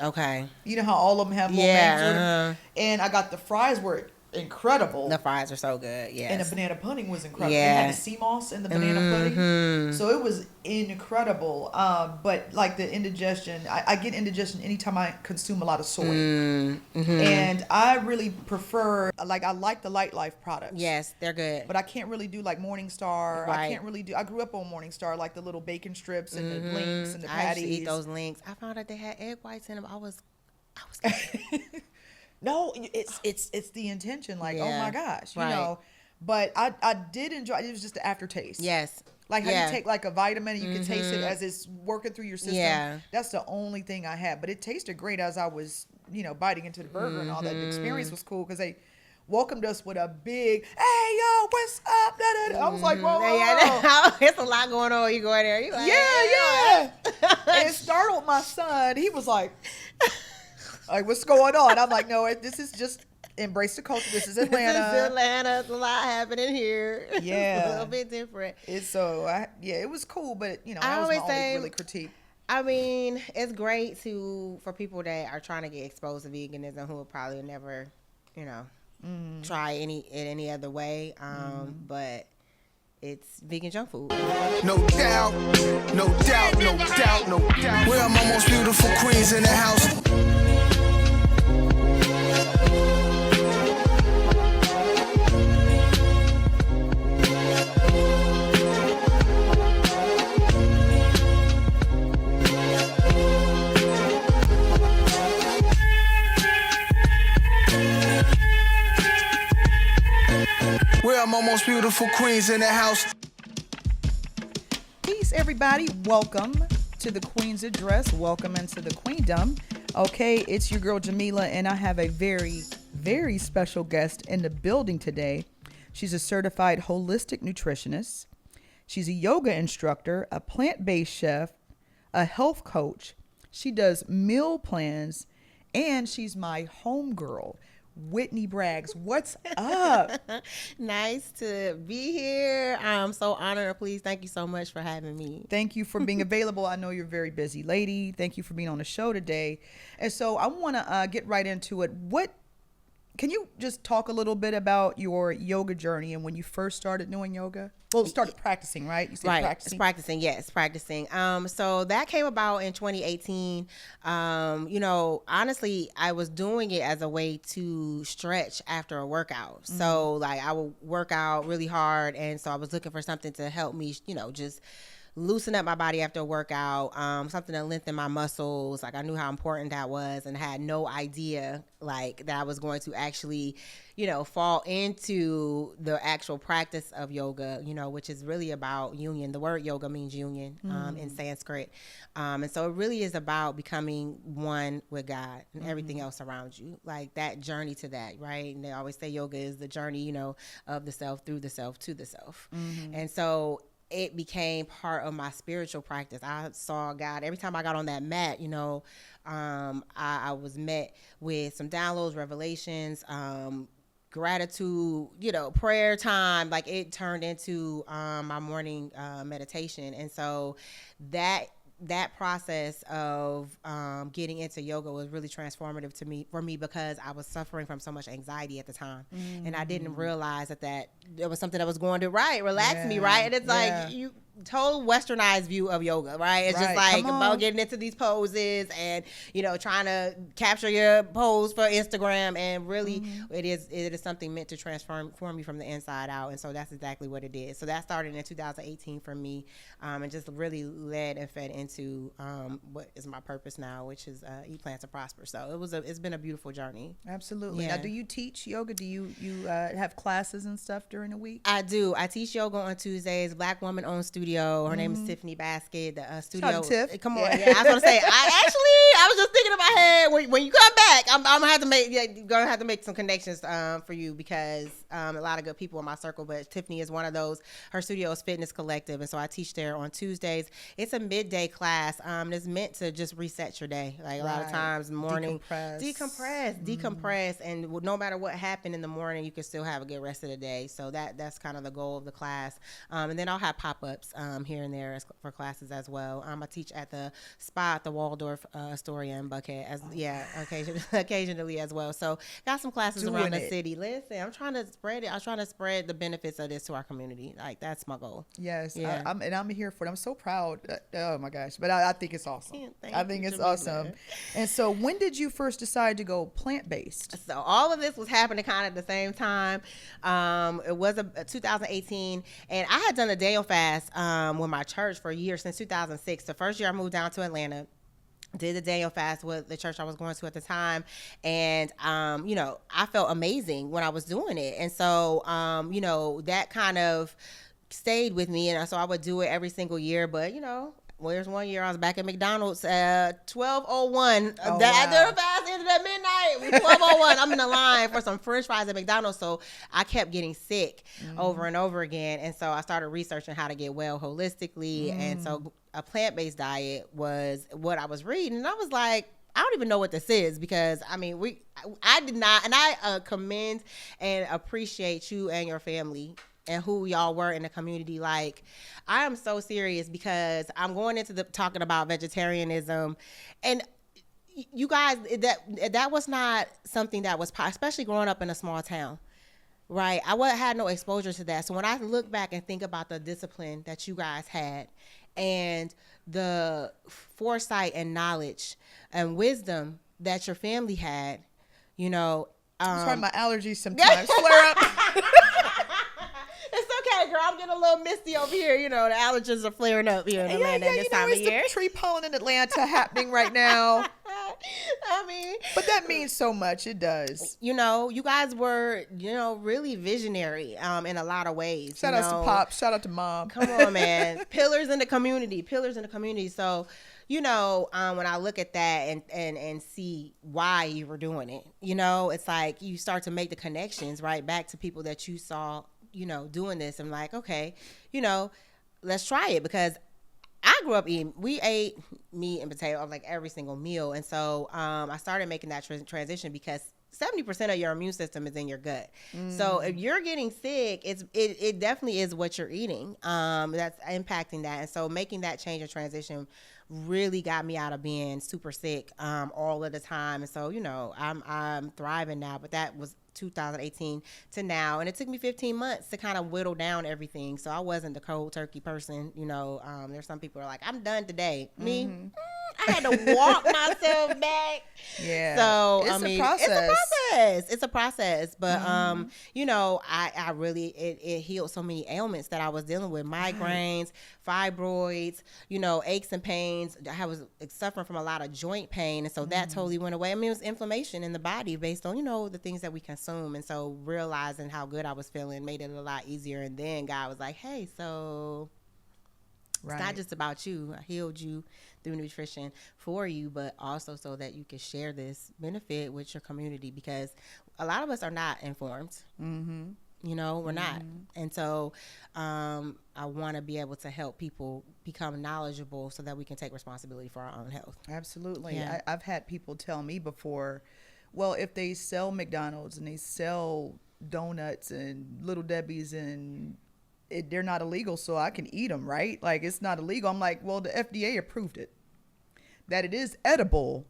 Okay. You know how all of them have little names? And I got the fries were incredible. The fries are so good, yes. And the banana pudding was incredible. They had the sea moss in the banana pudding. So it was incredible. But like the indigestion, I get indigestion anytime I consume a lot of soy. And I really prefer, I like the Light Life products. Yes, they're good. But I can't really do like Morningstar. Right. I can't really do, I grew up on Morningstar, like the little bacon strips and the links and the patties. I used to eat those links. I found out they had egg whites in them. I was No, it's the intention. Like, oh my gosh, you know. But I did enjoy. It was just the aftertaste. Yes. Like how you take like a vitamin and you can taste it as it's working through your system. Yeah. That's the only thing I had. But it tasted great as I was, biting into the burger and all that. The experience was cool because they welcomed us with a big, hey, yo, what's up? I was like, whoa. It's a lot going on. You go in there. You like, yeah. And it startled my son. He was like, what's going on? I'm like, no, this is just embrace the culture. This is Atlanta. This is Atlanta. It's a lot happening here. Yeah. It's a little bit different. It was cool, but, that was my only really critique. I mean, it's great for people that are trying to get exposed to veganism who will probably never, try any other way. But it's vegan junk food. No doubt, no doubt, no doubt, no doubt. We're my most beautiful queens in the house. We're my most beautiful queens in the house. Peace, everybody. Welcome to the Queen's Address. Welcome into the Queendom. Okay, it's your girl Jamilah, and I have a very, very special guest in the building today. She's a certified holistic nutritionist. She's a yoga instructor, a plant-based chef, a health coach. She does meal plans, and she's my homegirl. Whitney Braggs, what's up? Nice to be here. I'm so honored. Please, thank you so much for having me. Thank you for being available. I know you're a very busy lady. Thank you for being on the show today. And so I want to get right into it. Can you just talk a little bit about your yoga journey and when you first started doing yoga? Well, started practicing, right? You said right. Practicing. Practicing, yes, practicing. So that came about in 2018. Honestly, I was doing it as a way to stretch after a workout. So like I would work out really hard, and so I was looking for something to help me, just loosen up my body after a workout, something to lengthen my muscles. Like I knew how important that was and had no idea like that I was going to actually, fall into the actual practice of yoga, which is really about union. The word yoga means union in Sanskrit. And so it really is about becoming one with God and everything else around you, like that journey to that, right? And they always say yoga is the journey, of the self, through the self, to the self. And so it became part of my spiritual practice. I saw God every time I got on that mat. I was met with some downloads, revelations, gratitude, prayer time. Like it turned into my morning meditation. And so that process of getting into yoga was really transformative for me because I was suffering from so much anxiety at the time. And I didn't realize that there was something that was going to relax me, right? And it's like you total westernized view of yoga, right? It's just like about getting into these poses and trying to capture your pose for Instagram, and really it is something meant to transform me from the inside out. And so that's exactly what it did. So that started in 2018 for me, and just really led and fed into what is my purpose now, which is eat, plant, to prosper. So it's been a beautiful journey. Absolutely. Now, do you teach yoga? Do you have classes and stuff during the week? I do. I teach yoga on Tuesdays. Black woman owned studio. Her name is Tiffany Basket. The studio. Tiff. Come on. Yeah, I was going to say, I was just thinking in my head, when you come back, like, I'm gonna have to make some connections for you because a lot of good people in my circle. But Tiffany is one of those. Her studio is Fitness Collective, and so I teach there on Tuesdays. It's a midday class. It's meant to just reset your day. Like a lot of times, morning decompress, and no matter what happened in the morning, you can still have a good rest of the day. So that's kind of the goal of the class. And then I'll have pop-ups here and there for classes as well. I teach at the spa at the Waldorf Astoria in Buckhead occasionally as well. So got some classes around the city. Listen, I'm trying to spread it. I'm trying to spread the benefits of this to our community. Like that's my goal. Yes, yeah. I'm here for it. I'm so proud. Oh my gosh, but I think it's awesome. I think it's awesome. And so, when did you first decide to go plant-based? So all of this was happening kind of at the same time. It was 2018, and I had done a Daniel fast with my church for years since 2006. The first year I moved down to Atlanta, did the Daniel fast with the church I was going to at the time, and I felt amazing when I was doing it, and so that kind of stayed with me, and so I would do it every single year. But there's one year I was back at McDonald's at 12:01. After the fast ended at midnight. 12:01. I'm in the line for some French fries at McDonald's, so I kept getting sick over and over again, and so I started researching how to get well holistically, and so a plant-based diet was what I was reading, and I was like, I don't even know what this is because I did not, and I commend and appreciate you and your family and who y'all were in the community. Like, I am so serious because I'm going into talking about vegetarianism, and you guys, that was not something that was, especially growing up in a small town, right? I had no exposure to that. So when I look back and think about the discipline that you guys had and the foresight and knowledge and wisdom that your family had, I'm sorry, my allergies sometimes flare up. It's okay, girl. I'm getting a little misty over here. The allergies are flaring up here in Atlanta at this time of year. It's the tree pollen in Atlanta happening right now. But that means so much. It does. You guys were, really visionary in a lot of ways. Shout out to Pop. Shout out to Mom. Come on, man. Pillars in the community. So, when I look at that and see why you were doing it, it's like you start to make the connections right back to people that you saw, doing this. I'm like, okay, let's try it, because I grew up we ate meat and potato on like every single meal. And so I started making that transition because 70% of your immune system is in your gut. So if you're getting sick, it definitely is what you're eating that's impacting that. And so making that change and transition really got me out of being super sick all of the time. And so, I'm thriving now, but that was 2018 to now, and it took me 15 months to kind of whittle down everything. So I wasn't the cold turkey person. There's some people who are like, I'm done today. Me, I had to walk myself back. Yeah. So it's a process. It's a process. But I really it healed so many ailments that I was dealing with: migraines, fibroids, aches and pains. I was suffering from a lot of joint pain, and so that totally went away. It was inflammation in the body based on the things that we consume. And so realizing how good I was feeling made it a lot easier. And then God was like, hey, so it's not just about you. I healed you through nutrition for you, but also so that you can share this benefit with your community, because a lot of us are not informed. We're not. And so I want to be able to help people become knowledgeable so that we can take responsibility for our own health. Absolutely. Yeah. I've had people tell me before, well, if they sell McDonald's and they sell donuts and Little Debbie's and they're not illegal, so I can eat them, right? Like, it's not illegal. I'm like, well, the FDA approved it, that it is edible,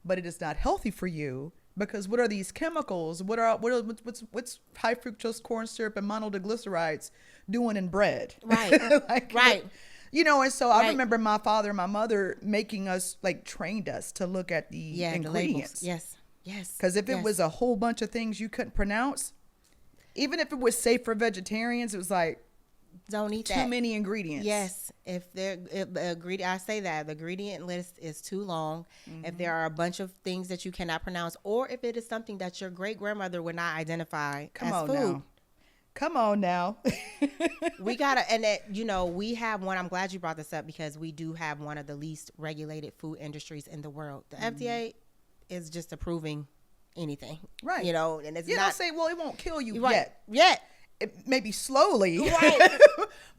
but it is not healthy for you, because what are these chemicals? What's high fructose corn syrup and monodiglycerides doing in bread? Right. Right. And so I remember my father and my mother making us, trained us to look at the ingredients. The labels. Yes. Because if it was a whole bunch of things you couldn't pronounce, even if it was safe for vegetarians, it was like, don't eat too many ingredients. Yes. I say that the ingredient list is too long. If there are a bunch of things that you cannot pronounce, or if it is something that your great grandmother would not identify as food. Come on now. We gotta, and we have one. I'm glad you brought this up, because we do have one of the least regulated food industries in the world. The FDA is just approving anything. Right. You know, and it's you not. don't say, well, it won't kill you Right. yet. Yet. It maybe slowly, Right.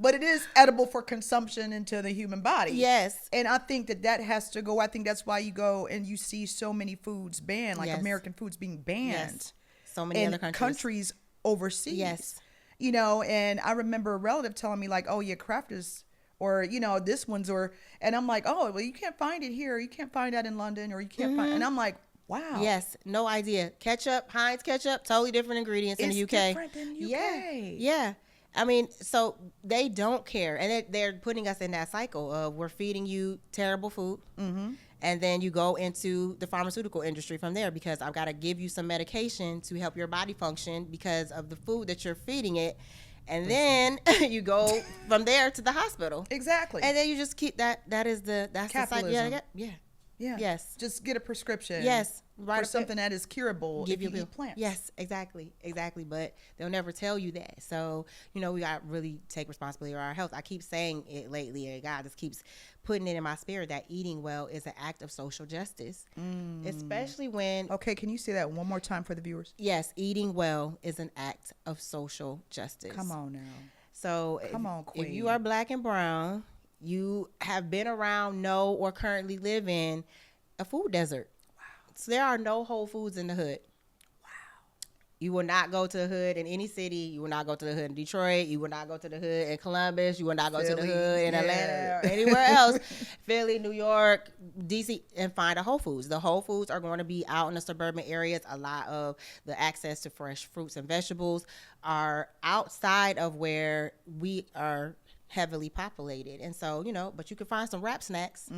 but it is edible for consumption into the human body. Yes. And I think that has to go. I think that's why you go and you see so many foods banned, like Yes. American foods being banned. Yes. So many in other countries overseas. Yes. You know, and I remember a relative telling me like, oh, yeah, Crafters, or, you know, this one's, and I'm like, oh, well, you can't find it here. You can't find that in London, or you can't find, and I'm like, wow. Yes, no idea. Ketchup, Heinz ketchup, totally different ingredients in the UK. It's different than UK. Yeah. I mean, so they don't care, and they're putting us in that cycle of we're feeding you terrible food, and then you go into the pharmaceutical industry from there because I've got to give you some medication to help your body function because of the food that you're feeding it, and then you go from there to the hospital. Exactly. And then you just keep that's Capitalism. the cycle. Yeah. Yeah. Yes. Just get a prescription. Yes. Right. For something that is curable if you eat plants. Yes, exactly. But they'll never tell you that. So, you know, we got to really take responsibility for our health. I keep saying it lately, and God just keeps putting it in my spirit that eating well is an act of social justice, especially when. Okay, can you say that one more time for the viewers? Yes, eating well is an act of social justice. Come on now. So, Queen. if you are Black and brown, you have been around, know, or currently live in a food desert. So there are no Whole Foods in the hood. Wow. You will not go to the hood in any city. You will not go to the hood in Detroit. You will not go to the hood in Columbus. You will not go to the hood in Atlanta. Anywhere else. Philly, New York, DC, and find a Whole Foods. The Whole Foods are going to be out in the suburban areas. A lot of the access to fresh fruits and vegetables are outside of where we are heavily populated. And so, you know, but you can find some wrap snacks.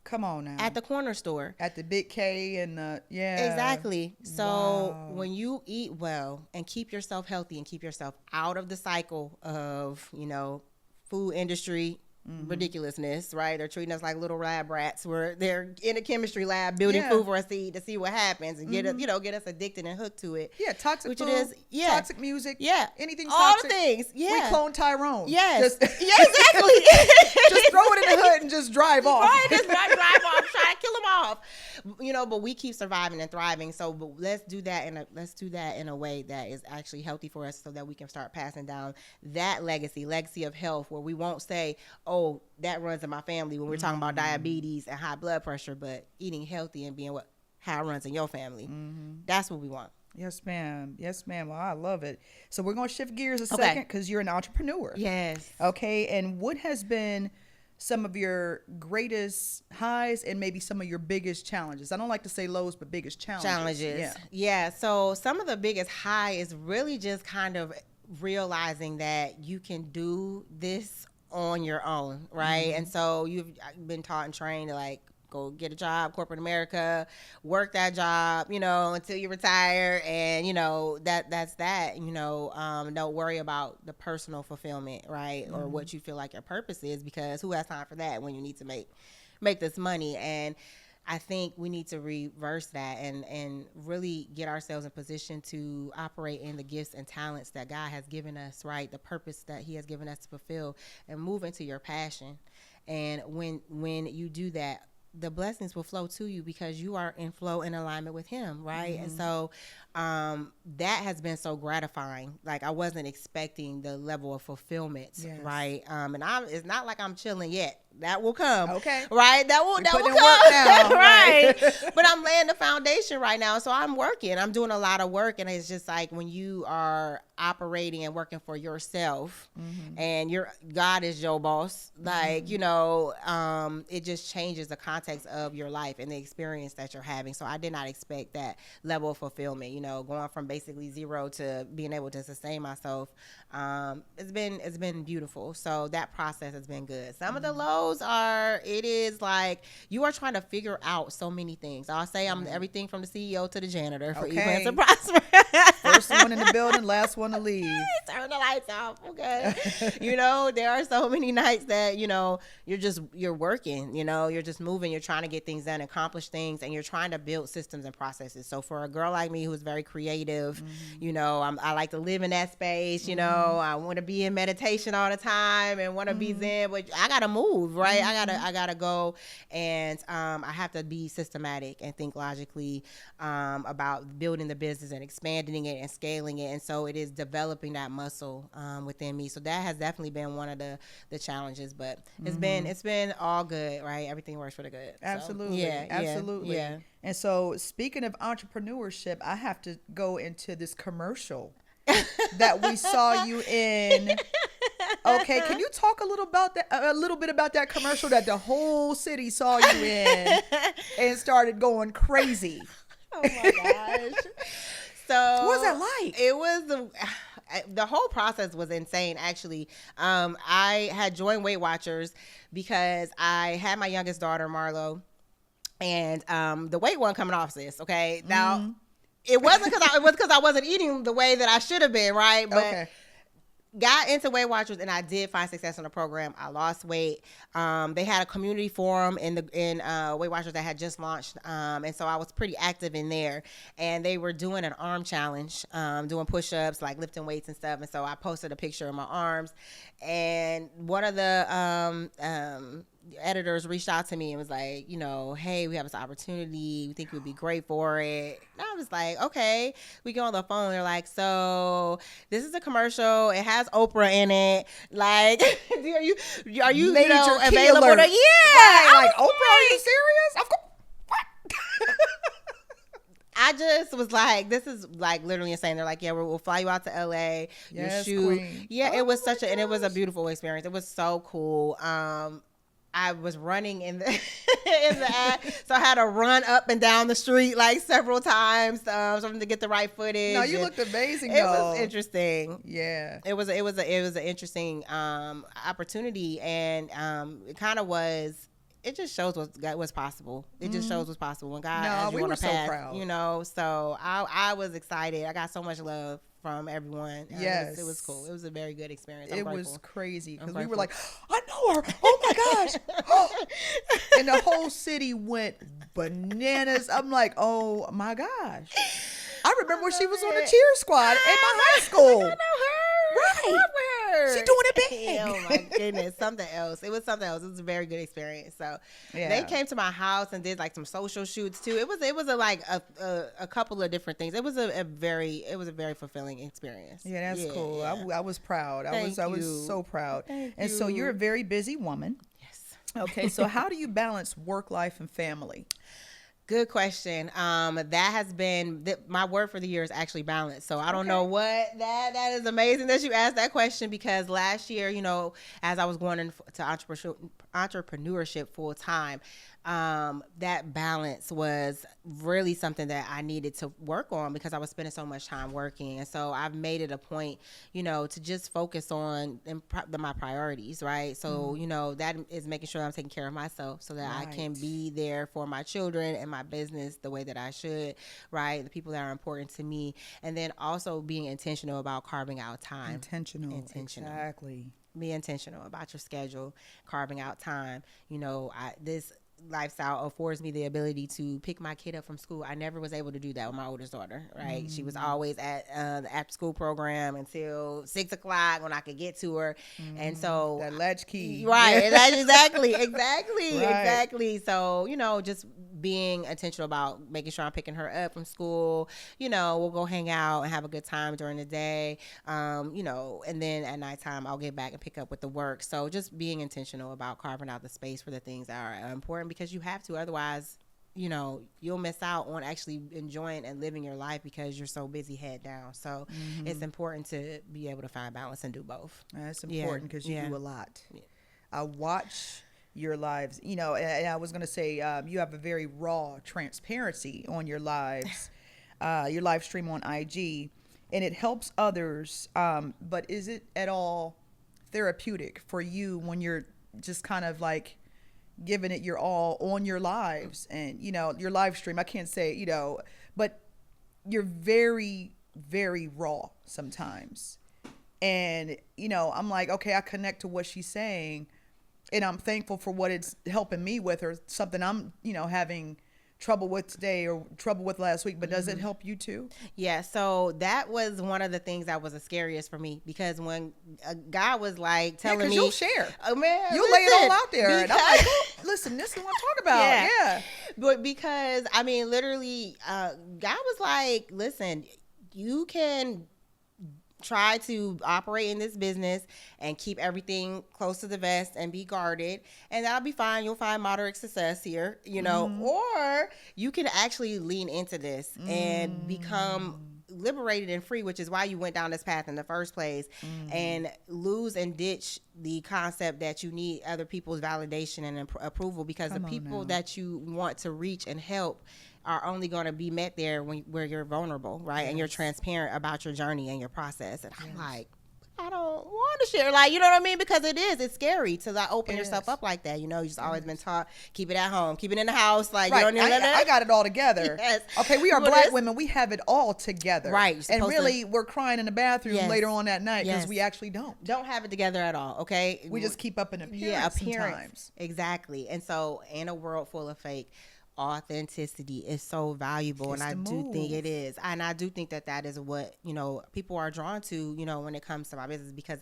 Come on now. At the corner store. At the Big K and Exactly. So when you eat well and keep yourself healthy and keep yourself out of the cycle of, you know, food industry ridiculousness, right? They're treating us like little lab rats where they're in a chemistry lab building food for us to eat to see what happens and get us addicted and hooked to it. Yeah, toxic which food, it is. Yeah. Toxic music. Yeah. Anything all toxic. All the things. Yeah. We clone Tyrone. Yes. Yeah, exactly. Just throw it in the hood and just drive off. Right, just drive off, try to kill them off. You know, but we keep surviving and thriving. So but let's do that in a way that is actually healthy for us so that we can start passing down that legacy of health where we won't say, oh, that runs in my family when we're talking about diabetes and high blood pressure, but eating healthy and being how it runs in your family. That's what we want. Yes, ma'am. Yes, ma'am. Well, I love it. So we're going to shift gears a second because you're an entrepreneur. Yes. Okay. And what has been some of your greatest highs and maybe some of your biggest challenges? I don't like to say lows, but biggest challenges. Yeah. So some of the biggest high is really just kind of realizing that you can do this on your own, right? And so you've been taught and trained to like go get a job, corporate America, work that job, you know, until you retire, and you know that's that. You know, don't worry about the personal fulfillment, right, or what you feel like your purpose is, because who has time for that when you need to make this money? And I think we need to reverse that and really get ourselves in position to operate in the gifts and talents that God has given us, right? The purpose that He has given us to fulfill, and move into your passion. And when you do that, the blessings will flow to you because you are in flow and alignment with Him, right? And so that has been so gratifying. Like I wasn't expecting the level of fulfillment, right? And it's not like I'm chilling yet. That will come. Okay. Right? That will come. Now, right. But I'm laying the foundation right now. So I'm working. I'm doing a lot of work. And it's just like when you are operating and working for yourself and God is your boss, like, you know, it just changes the context of your life and the experience that you're having. So I did not expect that level of fulfillment, you know, going from basically zero to being able to sustain myself. It's been beautiful. So that process has been good. Some of the lows it is like you are trying to figure out so many things. I'll say I'm everything from the CEO to the janitor for Eat Plants and Prosper. For First one in the building, last one to leave. Turn the lights off, okay? There are so many nights that, you're working, you're just moving, you're trying to get things done, accomplish things, and you're trying to build systems and processes. So for a girl like me who's very creative, I like to live in that space, I want to be in meditation all the time and want to be zen, but I got to move, right? I got to go, and I have to be systematic and think logically about building the business and expanding it and scaling it. And so it is developing that muscle within me. So that has definitely been one of the challenges, but it's been all good, right? Everything works for the good. Absolutely. So, absolutely. Yeah. And so speaking of entrepreneurship, I have to go into this commercial that we saw you in. Okay, can you talk a little bit about that commercial that the whole city saw you in and started going crazy? Oh my gosh. So what was that like? It was the whole process was insane, actually. I had joined Weight Watchers because I had my youngest daughter, Marlo, and the weight wasn't coming off, sis. Okay. Now, it wasn't because I wasn't eating the way that I should have been, right? But got into Weight Watchers, and I did find success in the program. I lost weight. They had a community forum in Weight Watchers that had just launched, and so I was pretty active in there. And they were doing an arm challenge, doing push-ups, like lifting weights and stuff. And so I posted a picture of my arms, and one of the editors reached out to me and was like, hey, we have this opportunity. We think you'd be great for it. And I was like, okay. We get on the phone. They're like, so this is a commercial. It has Oprah in it. Like, are you available? Yeah. Right. Like, Oprah, are you serious? Of course. What? I just was like, this is like literally insane. They're like, yeah, we'll fly you out to LA. Yes, shoot. queen. Yeah, it was and it was a beautiful experience. It was so cool. I was running in the in the ad, so I had to run up and down the street like several times to get the right footage. No, you looked amazing. It was interesting. Yeah, it was an interesting opportunity, and it kind of was. It just shows what's possible. It just shows what's possible when God has you on a path. So proud. So I was excited. I got so much love from everyone. Yes. It was cool. It was a very good experience. It was crazy because we were like, I know her. Oh my gosh. And the whole city went bananas. I'm like, oh my gosh. I remember when she was on the cheer squad in my high school. I know her. Right. She doing it big. Oh my goodness. Something else. It was something else. It was a very good experience. So they came to my house and did like some social shoots too. It was a couple of different things. It was a very fulfilling experience. Yeah, that's cool. I was proud. I was so proud. Thank so you're a very busy woman. Yes. Okay. So how do you balance work life and family? Good question. That has been my word for the year is actually balance. So I don't know what that is amazing that you asked that question, because last year, as I was going into entrepreneurship full time, that balance was really something that I needed to work on because I was spending so much time working. And so I've made it a point, to just focus on my priorities, right? So, that is making sure I'm taking care of myself so that I can be there for my children and my business the way that I should, right? The people that are important to me. And then also being intentional about carving out time. Intentional. Exactly. Be intentional about your schedule, carving out time. This lifestyle affords me the ability to pick my kid up from school. I never was able to do that with my oldest daughter, right? She was always at the after school program until 6:00 when I could get to her. And so that latchkey. Right. Exactly. Right. Exactly. So, just being intentional about making sure I'm picking her up from school. We'll go hang out and have a good time during the day. And then at nighttime I'll get back and pick up with the work. So just being intentional about carving out the space for the things that are important, because you have to, otherwise, you'll miss out on actually enjoying and living your life because you're so busy head down. So it's important to be able to find balance and do both. That's important because you do a lot. Yeah. I watch your lives, and I was going to say, you have a very raw transparency on your lives, your live stream on IG, and it helps others. But is it at all therapeutic for you when you're just kind of like giving it your all on your lives and, your live stream? I can't say, but you're very very raw sometimes. And, you know, I'm like, okay, I connect to what she's saying, and I'm thankful for what it's helping me with, or something I'm, you know, having trouble with today or trouble with last week. But does it help you too? Yeah, so that was one of the things that was the scariest for me, because when a guy was like telling me, you'll share, oh man, you'll lay it all out there, and I'm like, oh, listen, this is what I'm talking about. Yeah. But because I mean, literally, God was like, listen, you can try to operate in this business and keep everything close to the vest and be guarded, and that'll be fine. You'll find moderate success here, you know, or you can actually lean into this and become liberated and free, which is why you went down this path in the first place, and lose and ditch the concept that you need other people's validation and approval, because the people that you want to reach and help are only going to be met there where you're vulnerable, right? Yes. And you're transparent about your journey and your process. And I'm like, I don't want to share, like, you know what I mean? Because it's scary to like open yourself up like that. You know, you've just always been taught, keep it at home, keep it in the house. Like, you don't need I got it all together. Yes. Okay, we are Black women. We have it all together. Right. And really, we're crying in the bathroom later on that night because we actually don't have it together at all, okay? We just keep up an appearance sometimes. Exactly. And so in a world full of fake, authenticity is so valuable, and I do think it is, and I do think that is what, you know, people are drawn to, you know, when it comes to my business, because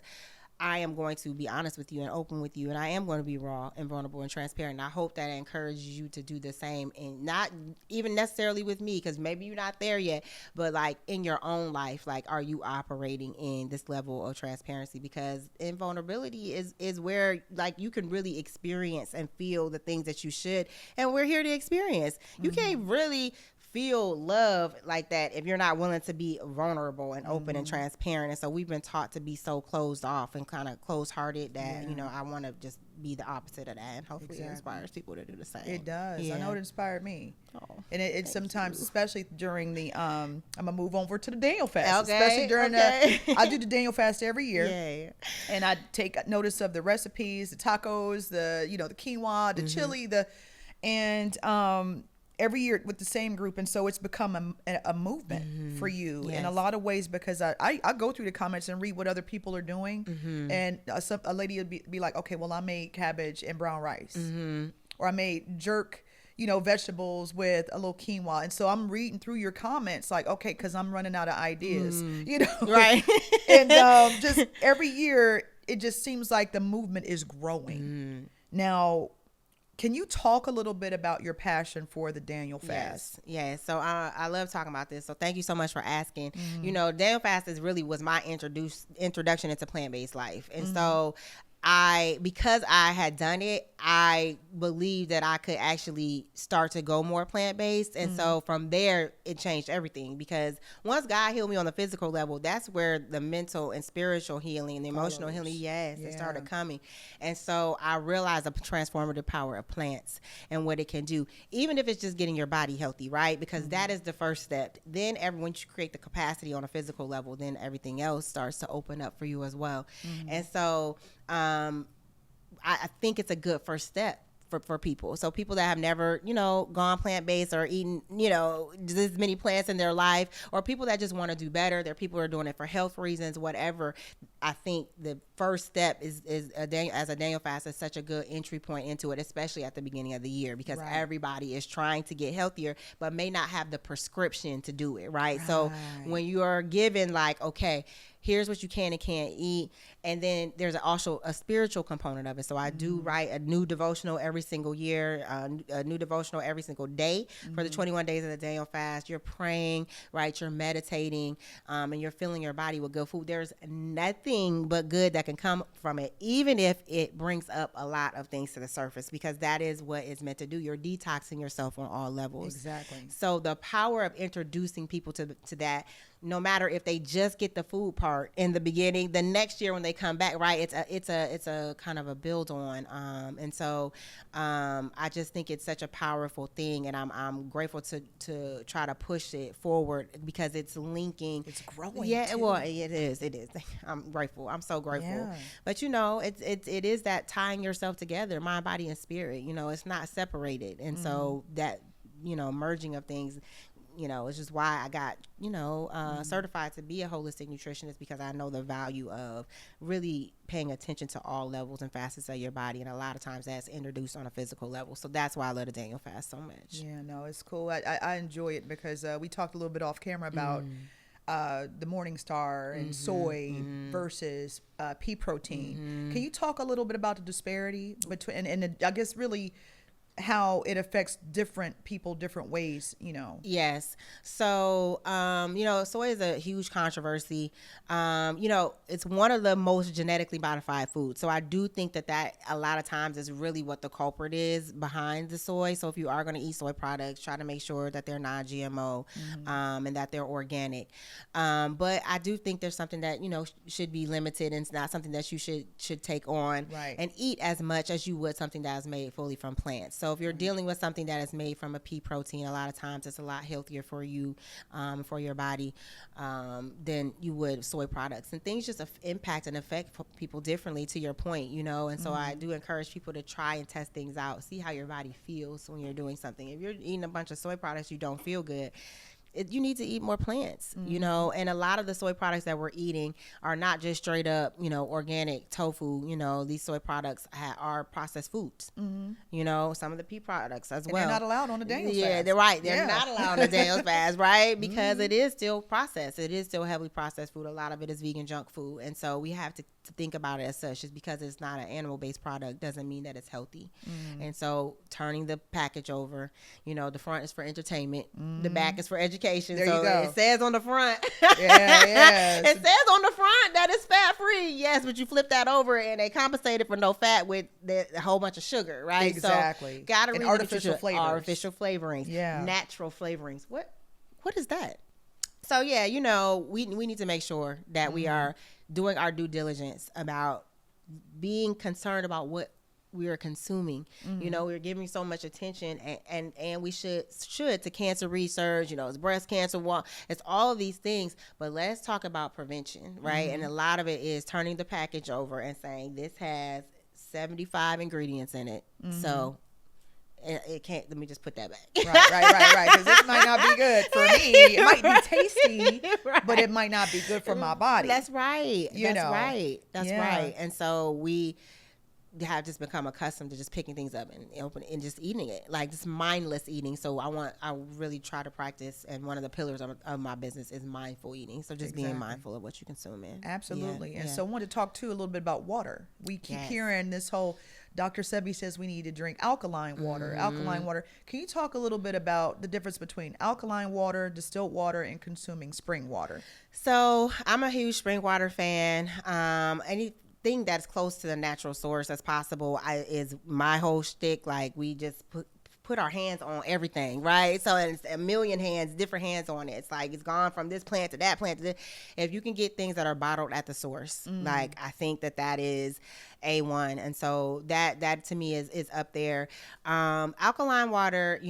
I am going to be honest with you and open with you, and I am going to be raw and vulnerable and transparent. And I hope that encourages you to do the same, and not even necessarily with me, because maybe you're not there yet, but like in your own life, like, are you operating in this level of transparency? Because in vulnerability is where like you can really experience and feel the things that you should, and we're here to experience. You can't really feel love like that if you're not willing to be vulnerable and open and transparent. And so we've been taught to be so closed off and kind of closed-hearted that, you know, I want to just be the opposite of that, and hopefully it inspires people to do the same. It does. I know it inspired me. And it sometimes, especially during the I'm gonna move over to the Daniel fast, especially during I do the Daniel fast every year, and I take notice of the recipes, the tacos, the, you know, the quinoa, the chili, every year with the same group. And so it's become a movement for you in a lot of ways, because I go through the comments and read what other people are doing. And a lady would be like, okay, well, I made cabbage and brown rice, or I made jerk, you know, vegetables with a little quinoa. And so I'm reading through your comments like, okay, because I'm running out of ideas, you know, right? And just every year it just seems like the movement is growing. Now, can you talk a little bit about your passion for the Daniel fast? Yes. So I love talking about this. So thank you so much for asking. You know, Daniel fast was my introduction into plant-based life. And so because I had done it, I believed that I could actually start to go more plant-based. And so from there, it changed everything, because once God healed me on the physical level, that's where the mental and spiritual healing and the emotional healing, it started coming. And so I realized the transformative power of plants and what it can do, even if it's just getting your body healthy, right? Because that is the first step. Then once you create the capacity on a physical level, then everything else starts to open up for you as well. And so I think it's a good first step for people. So people that have never, you know, gone plant-based or eaten, you know, this many plants in their life, or people that just want to do better. There are people who are doing it for health reasons, whatever. I think the first step as a Daniel fast is such a good entry point into it, especially at the beginning of the year, because everybody is trying to get healthier, but may not have the prescription to do it, right? So when you are given like, okay, here's what you can and can't eat. And then there's also a spiritual component of it. So I do write a new devotional every single year, a new devotional every single day for the 21 days of the Daniel fast. You're praying, right? You're meditating, and you're filling your body with good food. There's nothing but good that can come from it, even if it brings up a lot of things to the surface, because that is what it's meant to do. You're detoxing yourself on all levels. Exactly. So the power of introducing people to that, no matter if they just get the food part in the beginning, the next year when they come back, right? It's a kind of a build on, and so I just think it's such a powerful thing, and I'm grateful to try to push it forward, because it's linking. It's growing. Yeah, too. Well, it is. I'm grateful. I'm so grateful. Yeah. But you know, it is that tying yourself together, mind, body, and spirit. You know, it's not separated, and so that, you know, merging of things it's just why I got, certified to be a holistic nutritionist, because I know the value of really paying attention to all levels and facets of your body. And a lot of times that's introduced on a physical level. So that's why I love the Daniel fast so much. Yeah, no, it's cool. I enjoy it because we talked a little bit off camera about the Morning Star and soy versus pea protein. Can you talk a little bit about the disparity between, and I guess really how it affects different people different ways, Yes. So, soy is a huge controversy. It's one of the most genetically modified foods. So I do think that a lot of times is really what the culprit is behind the soy. So if you are going to eat soy products, try to make sure that they're non-GMO, and that they're organic. But I do think there's something that, should be limited, and it's not something that you should take on and eat as much as you would something that is made fully from plants. So if you're dealing with something that is made from a pea protein, a lot of times it's a lot healthier for you, for your body, than you would soy products. And things just impact and affect people differently, to your point, And so I do encourage people to try and test things out, see how your body feels when you're doing something. If you're eating a bunch of soy products, you don't feel good. You need to eat more plants, and a lot of the soy products that we're eating are not just straight up, organic tofu. These soy products are processed foods, some of the pea products as well. They're not allowed on the Daniel's fast. Yeah, they're right. They're not allowed on the Daniel's fast, right? Because it is still processed. It is still heavily processed food. A lot of it is vegan junk food. And so we have to think about it as such. Just because it's not an animal-based product doesn't mean that it's healthy. And so turning the package over, the front is for entertainment. The back is for education. There So you go. it says on the front. Yeah. It says on the front that it's fat-free. Yes, but you flip that over and they compensated for no fat with a whole bunch of sugar, right? Exactly. So gotta And read artificial flavors. Artificial flavorings. Yeah. Natural flavorings. What is that? So yeah, we need to make sure that we are doing our due diligence about being concerned about what we are consuming. We're giving so much attention, and we should to cancer research, it's breast cancer, it's all of these things, but let's talk about prevention, right? And a lot of it is turning the package over and saying this has 75 ingredients in it. So it can't, let me just put that back. Right. Because this might not be good for me. It might be tasty, but it might not be good for my body. That's right. That's Yeah. right. And so we have just become accustomed to just picking things up and just eating it, like just mindless eating. So I really try to practice, and one of the pillars of my business is mindful eating. So just being mindful of what you consume in. Absolutely. And so I wanted to talk too a little bit about water. We keep hearing this whole, Dr. Sebi says we need to drink alkaline water. Alkaline water. Can you talk a little bit about the difference between alkaline water, distilled water, and consuming spring water? So I'm a huge spring water fan. Anything that's close to the natural source as possible is my whole shtick. Like, we just put our hands on everything, right? So it's a million hands, different hands on it. It's like it's gone from this plant to that plant to this. If you can get things that are bottled at the source, like, I think that is A1. And so that to me is up there. Alkaline water,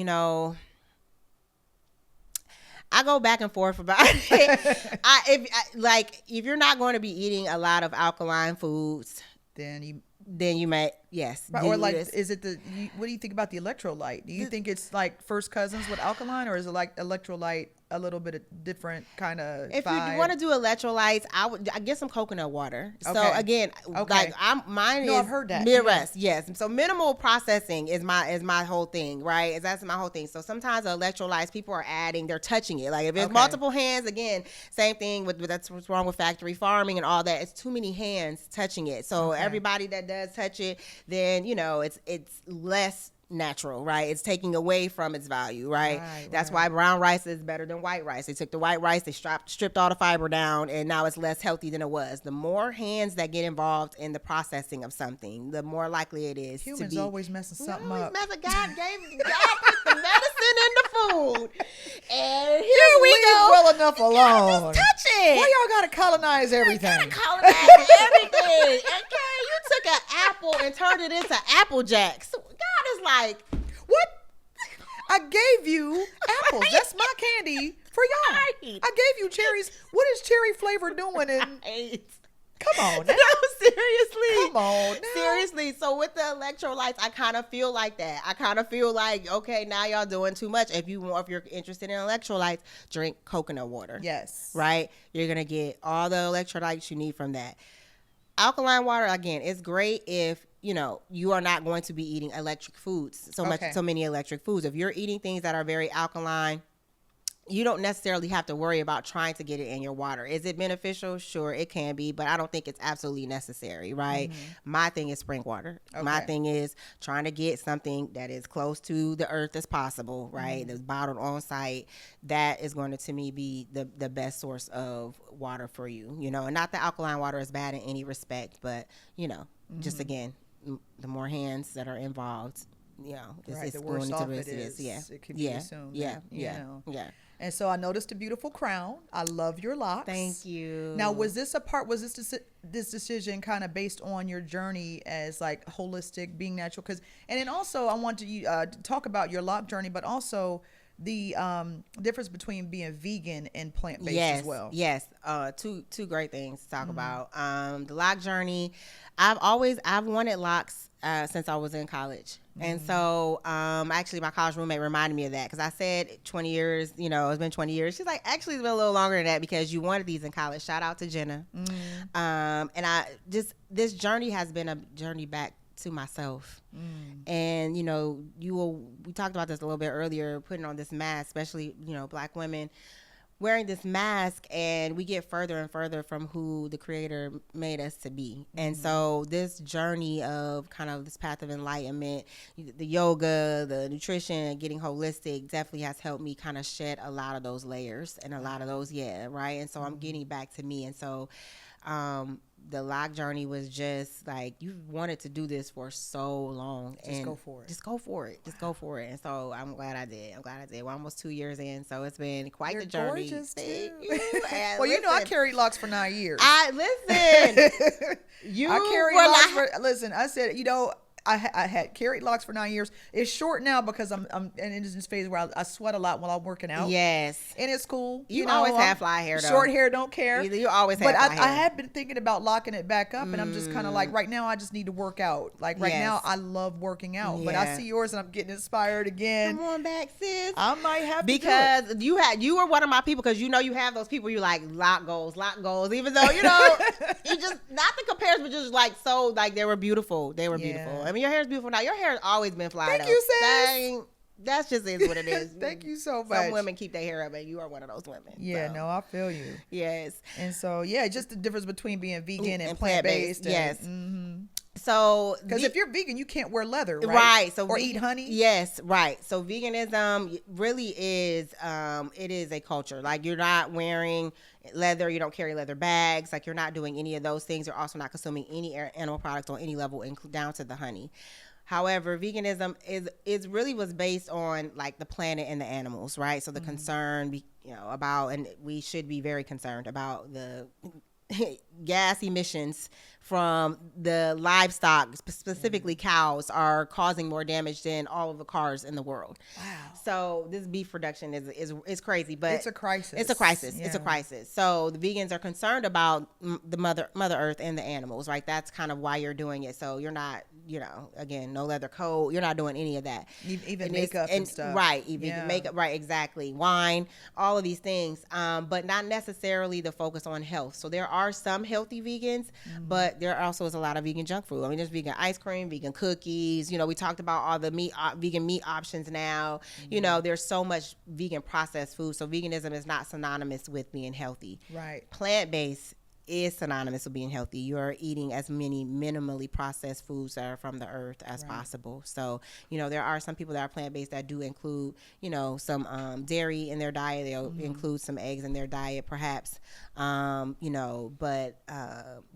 I go back and forth about it. If you're not going to be eating a lot of alkaline foods, then you may, yes. Right, or like, is it what do you think about the electrolyte? Do you think it's like first cousins with alkaline, or is it like electrolyte a little bit of different kind of If vibe? you want to do electrolytes, I get some coconut water. So again, like mine is I've heard that. Midwest, yes. So minimal processing is my whole thing, right? That's my whole thing. So sometimes the electrolytes, people are adding, they're touching it. Like if it's multiple hands, again, same thing with that's what's wrong with factory farming and all that. It's too many hands touching it. So everybody that does touch it, then it's less natural, right? It's taking away from its value, right? That's why brown rice is better than white rice. They took the white rice, they stripped all the fiber down, and now it's less healthy than it was. The more hands that get involved in the processing of something, the more likely it is Humans to be. always messing something up. God put the medicine in the food, and here we go. Well enough alone. Just touch it. Why y'all gotta colonize everything? Colonize everything. Okay, you took an apple and turned it into Apple Jacks. God is like, what? I gave you apples. That's my candy for y'all. Right. I gave you cherries. What is cherry flavor doing in Come on now. No, seriously. Come on now. Seriously. So with the electrolytes, I kind of feel like that. I kind of feel like, okay, now y'all doing too much. If you're interested in electrolytes, drink coconut water. Yes. Right? You're going to get all the electrolytes you need from that. Alkaline water, again, is great if, you are not going to be eating electric foods, so many electric foods. If you're eating things that are very alkaline, you don't necessarily have to worry about trying to get it in your water. Is it beneficial? Sure, it can be, but I don't think it's absolutely necessary, right? My thing is spring water. My thing is trying to get something that is close to the earth as possible, right? That's bottled on site. That is going to me, be the best source of water for you, and not that alkaline water is bad in any respect, but, just again, the more hands that are involved, the worse off it is. It can be assumed. Yeah. And so I noticed a beautiful crown. I love your locks. Thank you. Now, was this this decision kind of based on your journey as like holistic, being natural? And then also I want to talk about your lock journey, but also the difference between being vegan and plant-based as well. Yes. Two great things to talk about. The lock journey, I've wanted locks since I was in college. And so actually my college roommate reminded me of that, because I said 20 years, it's been 20 years. She's like, actually it's been a little longer than that, because you wanted these in college. Shout out to Jenna. And this journey has been a journey back to myself. And we talked about this a little bit earlier, putting on this mask, especially Black women wearing this mask, and we get further and further from who the Creator made us to be. And so this journey of kind of this path of enlightenment, the yoga, the nutrition, getting holistic, definitely has helped me kind of shed a lot of those layers and a lot of those, right? And so I'm getting back to me. And so the lock journey was just like, you wanted to do this for so long. Just go for it. Just go for it. Just go for it. And so I'm glad I did. We're almost 2 years in, so it's been quite the journey. Gorgeous Thank too. you. Well, listen, I carried locks for 9 years. I carried locks for, listen, I said, I had carried locks for 9 years. It's short now because I'm and it is this phase where I sweat a lot while I'm working out. Yes. And it's cool. You always have fly hair though. Short hair, don't care. You always have fly hair. But I have been thinking about locking it back up, and I'm just kind of like, right now I just need to work out. Like right now I love working out. But I see yours and I'm getting inspired again. Come on back, sis. I might have to because do it. you were one of my people, because you have those people you like lock goals, even though you just not the comparison, but just like so like they were beautiful. Beautiful. I mean, your hair is beautiful now. Your hair has always been fly. Thank you, sis. That's just is what it is. Thank you so much. Some women keep their hair up, and you are one of those women. Yeah, so. no, I feel you. Yes. And so, just the difference between being vegan and plant-based. Yes. So, because if you're vegan, you can't wear leather, right? Right. So or eat honey. Yes, right. So veganism really is, it is a culture. Like, you're not wearing leather, you don't carry leather bags. Like, you're not doing any of those things. You're also not consuming any animal products on any level, down to the honey. However, veganism is really was based on like the planet and the animals, right? So the concern, about, and we should be very concerned about the gas emissions from the livestock, specifically cows, are causing more damage than all of the cars in the world. Wow. So this beef production is crazy, but it's a crisis. It's a crisis. Yeah. It's a crisis. So the vegans are concerned about the mother Earth and the animals, right? That's kind of why you're doing it. So you're not, again, no leather coat. You're not doing any of that. Even makeup and stuff. Right. Even makeup. Right. Exactly. Wine. All of these things. But not necessarily the focus on health. So there are some healthy vegans, but there also is a lot of vegan junk food. I mean, there's vegan ice cream, vegan cookies. We talked about all the vegan meat options now. There's so much vegan processed food. So veganism is not synonymous with being healthy. Right. Plant-based is synonymous with being healthy. You're eating as many minimally processed foods that are from the earth as possible. So, there are some people that are plant-based that do include, some dairy in their diet. They'll include some eggs in their diet, perhaps, but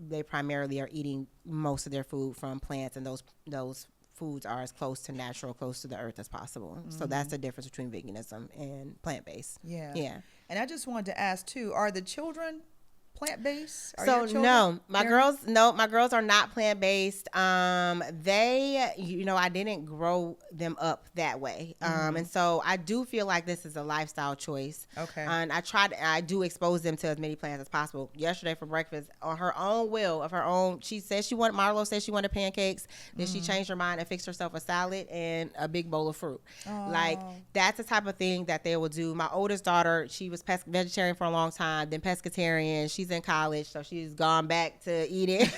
they primarily are eating most of their food from plants, and those foods are as close to natural, close to the earth as possible. So that's the difference between veganism and plant-based. Yeah. Yeah. And I just wanted to ask too, are the children plant-based? So no, my girls are not plant-based. They, I didn't grow them up that way. And so I do feel like this is a lifestyle choice. Okay. And I do expose them to as many plants as possible. Yesterday for breakfast, on her own will of her own, Marlo said she wanted pancakes. Then she changed her mind and fixed herself a salad and a big bowl of fruit. Like, that's the type of thing that they will do. My oldest daughter, she was vegetarian for a long time, then pescatarian. She's in college, so she's gone back to eating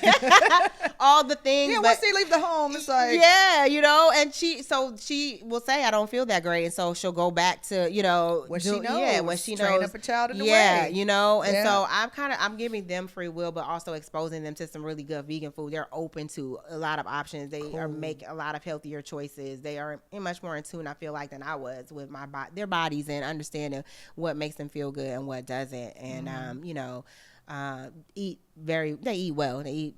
all the things. Yeah, once they leave the home, it's like, yeah, and she will say, I don't feel that great, and so she'll go back to what she knows. Yeah, what she knows. Train up a child in the way. And so I'm giving them free will, but also exposing them to some really good vegan food. They're open to a lot of options. They are making a lot of healthier choices. They are much more in tune, I feel like, than I was with their bodies and understanding what makes them feel good and what doesn't. And they eat well. They eat,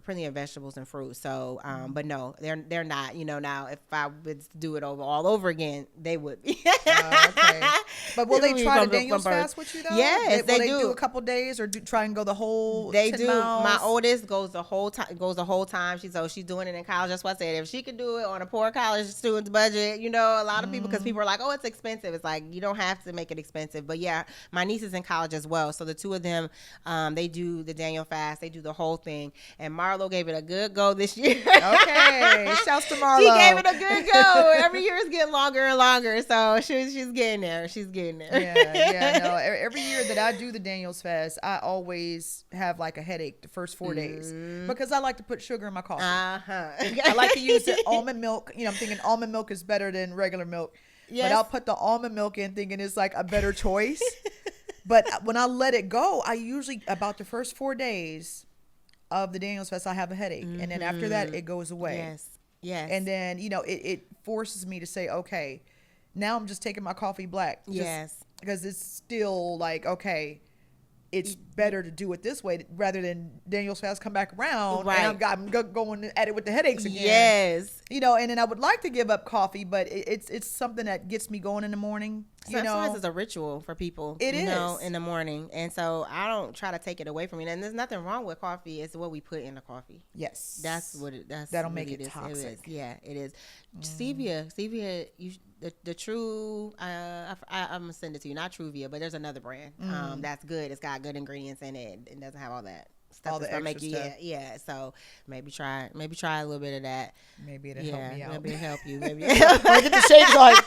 plenty of vegetables and fruit. So, but no, they're not, now if I would do it all over again, they would be. Okay. But will they try the Daniel's fast with you though? Yes, they do a couple days or try and go the whole 10 miles? My oldest goes the whole time. She's doing it in college. That's why I said if she could do it on a poor college student's budget, a lot of people, because people are like, oh, it's expensive. It's like, you don't have to make it expensive. But yeah, my niece is in college as well. So the two of them, they do the Daniel fast. They do the whole thing. And Marlo gave it a good go this year. Okay. Shouts to Marlo. She gave it a good go. Every year is getting longer and longer. So she's getting there. She's getting there. Yeah. No. Every year that I do the Daniel's fast, I always have like a headache the first 4 days because I like to put sugar in my coffee. I like to use the almond milk. I'm thinking almond milk is better than regular milk. Yes. But I'll put the almond milk in thinking it's like a better choice. But when I let it go, I usually, about the first 4 days of the Daniel's fast, I have a headache. And then after that, it goes away. Yes. And then, it forces me to say, okay, now I'm just taking my coffee black. Yes. Because it's still like, okay, it's better to do it this way rather than Daniel's fast come back around and I'm going at it with the headaches again. Yes. And then I would like to give up coffee, but it's something that gets me going in the morning. Sometimes it's a ritual for people. It is in the morning, and so I don't try to take it away from you. And there's nothing wrong with coffee. It's what we put in the coffee. Yes, that'll make it toxic. Yeah, it is. Stevia, the true. I'm gonna send it to you. Not Truvia, but there's another brand that's good. It's got good ingredients in it. It doesn't have all that stuff. All the extra stuff. Yeah. So maybe try a little bit of that. Maybe it'll help me out. Maybe it'll help you. Maybe I get the shakes like.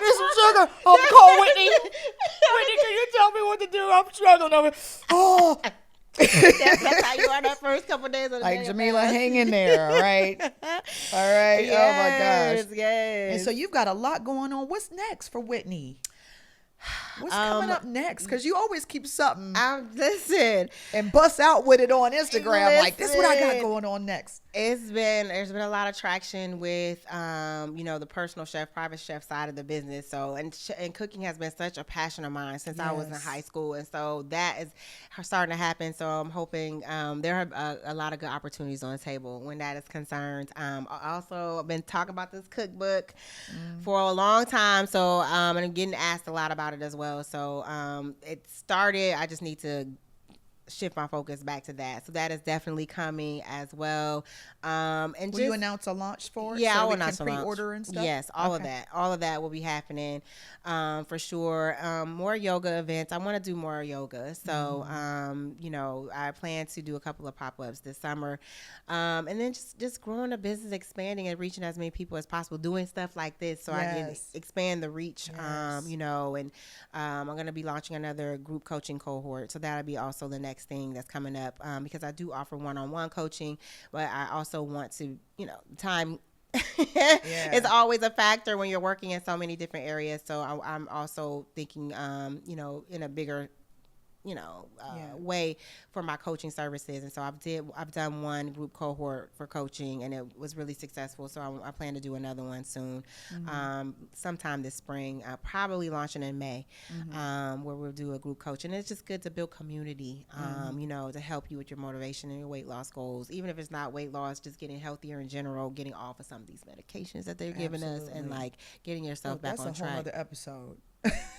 Some sugar. I'm cold, Whitney. Whitney, can you tell me what to do? I'm struggling over. Oh. That's how you are that first couple days of the like day. Jamilah, hang in there, all right? All right. Yes, oh my gosh. Yes. And so you've got a lot going on. What's next for Whitney? What's coming up next? Because you always keep something. Listen. And bust out with it on Instagram. Like, this is what I got going on next. There's been a lot of traction with, the personal chef, private chef side of the business. So, and cooking has been such a passion of mine since I was in high school. And so that is starting to happen. So I'm hoping there are a lot of good opportunities on the table when that is concerned. Also, I've been talking about this cookbook for a long time. So I'm getting asked a lot about it as well. So it started. I just need to shift my focus back to that. So that is definitely coming as well. And will you announce a launch for it? Yeah, so I'll we announce can pre-order and stuff? Yes, all of that will be happening for sure. More yoga events. I want to do more yoga. So, I plan to do a couple of pop-ups this summer. And then just growing the business, expanding and reaching as many people as possible, doing stuff like this so I can expand the reach, and I'm going to be launching another group coaching cohort. So that'll be also the next thing that's coming up because I do offer one-on-one coaching, but I also want to, time is always a factor when you're working in so many different areas. So I'm also thinking, in a bigger way for my coaching services. And so I've done one group cohort for coaching and it was really successful. So I plan to do another one soon, sometime this spring, probably launching in May, where we'll do a group coach. And it's just good to build community, to help you with your motivation and your weight loss goals. Even if it's not weight loss, just getting healthier in general, getting off of some of these medications that they're giving us and like getting yourself back on track. That's a whole other episode.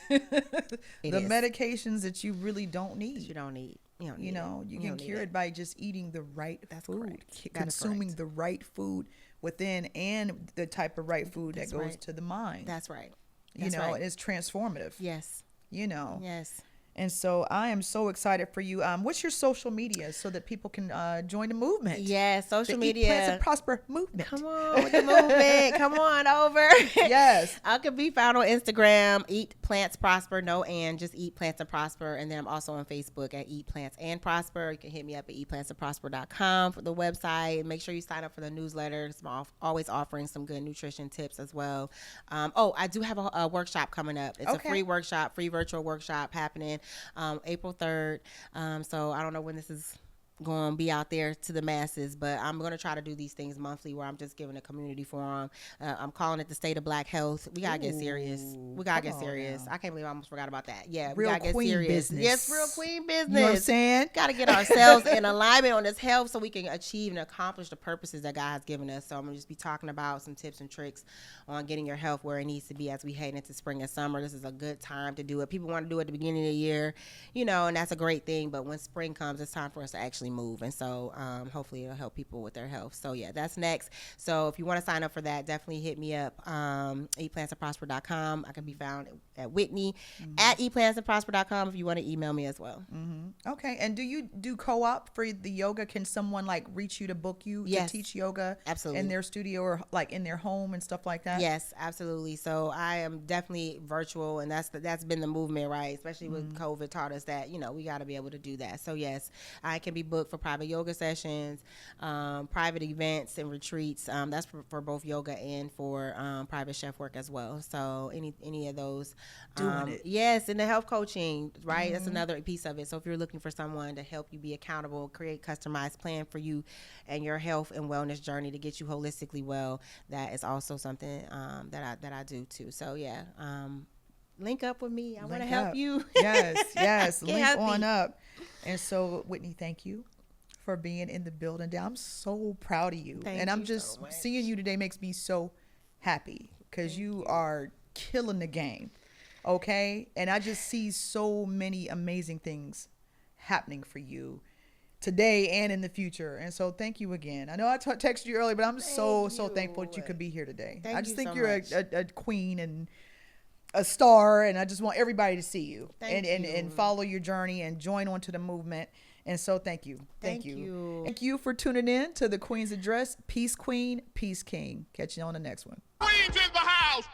The is. medications that you really don't need. You don't need. You know, you can cure it by just eating the right food, consuming the right food within, and the type of right food that goes to the mind. That's right. You know, it's transformative. Yes. You know. Yes. And so I am so excited for you. What's your social media so that people can join the movement? Yeah, social media. Eat Plants and Prosper movement. Come on with the movement. Come on over. Yes. I can be found on Instagram, Eat Plants Prosper, just Eat Plants and Prosper. And then I'm also on Facebook at Eat Plants and Prosper. You can hit me up at eatplantsandprosper.com for the website. Make sure you sign up for the newsletter. I'm always offering some good nutrition tips as well. I do have a workshop coming up. It's a free workshop, free virtual workshop happening April 3rd. So I don't know when this is going to be out there to the masses, but I'm going to try to do these things monthly where I'm just giving a community forum. I'm calling it the State of Black Health. We got to get serious. We got to get serious. I can't believe I almost forgot about that. Yeah, we got to get serious. Business. Yes, real queen business. You know what I'm saying? Got to get ourselves in alignment on this health so we can achieve and accomplish the purposes that God has given us. So I'm going to just be talking about some tips and tricks on getting your health where it needs to be as we head into spring and summer. This is a good time to do it. People want to do it at the beginning of the year, and that's a great thing. But when spring comes, it's time for us to actually move. And so hopefully it'll help people with their health. So yeah, that's next. So if you want to sign up for that, definitely hit me up. eatplantsandprosper.com. I can be found at Whitney at eatplantsandprosper.com if you want to email me as well. Okay. And do you do co-op for the yoga? Can someone reach you to book you to teach yoga? Absolutely. In their studio or in their home and stuff like that? Yes, absolutely. So I am definitely virtual, and that's been the movement, right? Especially with COVID taught us that, we got to be able to do that. So yes, I can be booked for private yoga sessions, private events and retreats. That's for both yoga and for private chef work as well. So any of those. Doing it. Yes, and the health coaching, right? That's another piece of it. So if you're looking for someone to help you be accountable, create customized plan for you and your health and wellness journey to get you holistically well, that is also something that I do too. So yeah, link up with me. I want to help you. Yes. Link on up. And so Whitney, thank you for being in the building. I'm so proud of you. And I'm just seeing you today makes me so happy because you are killing the game. Okay. And I just see so many amazing things happening for you today and in the future. And so thank you again. I know I texted you earlier, but I'm so thankful that you could be here today. I just think you're a queen and a star, and I just want everybody to see you and follow your journey and join onto the movement. And so thank you. Thank you. Thank you for tuning in to the Queen's Address. Peace Queen, Peace King. Catch you on the next one. Queens in the house.